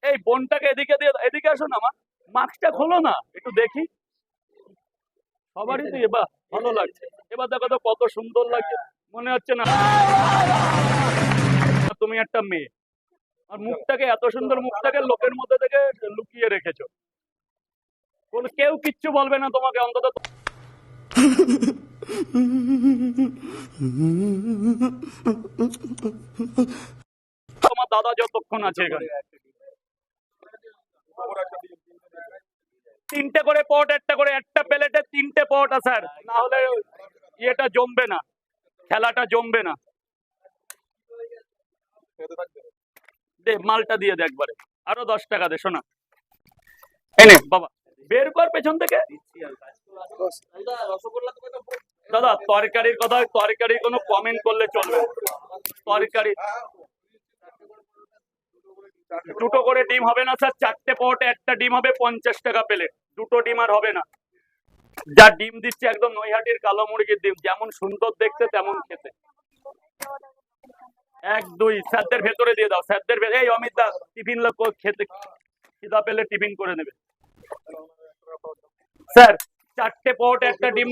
এই বোনটাকে এদিকে দিয়ে এদিকে আসো না, আমার মাস্কটা খোলো না একটু দেখি। সবারই তো এবার ভালো লাগছে। এবার দেখো তো কত সুন্দর লাগছে, মনে হচ্ছে না তুমি একটা মেয়ে। আর মুখটাকে, এত সুন্দর মুখটাকে লোকের মধ্যে থেকে লুকিয়ে রেখেছো। কেউ কিচ্ছু বলবে না তোমাকে, অন্তত তোমার দাদা যতক্ষণ আছে এখানে। তিনটে করে পট, একটা প্লেটে তিনটে পট স্যার, না হলে ইয়েটা জমবে না, খেলাটা জমবে না। দে মালটা দিয়ে দে একবারে, আরো 10 টাকা দে শোনা। এনে বাবা বের কর পেছন থেকে। দাদা তরকারির কথা, তরকারি কোনো কমেন্ট করলে চলবে। তরকারি দুটো করে ডিম হবে না স্যার, 4টে পটে একটা ডিম হবে, 50 টাকা প্লেট। দুটো ডিম আর হবে না। যা ডিম দিচ্ছে একদম নৈহাটির কালো মুরগির ডিম, যেমন সুন্দর দেখতে তেমন খেতে। 1 2 স্যারদের ভেতরে দিয়ে দাও, স্যারদের এই অমিত দা টিফিন লোক খেতে খিদা পেলে টিফিন করে নেবে। স্যার 4টে পট একটা ডিম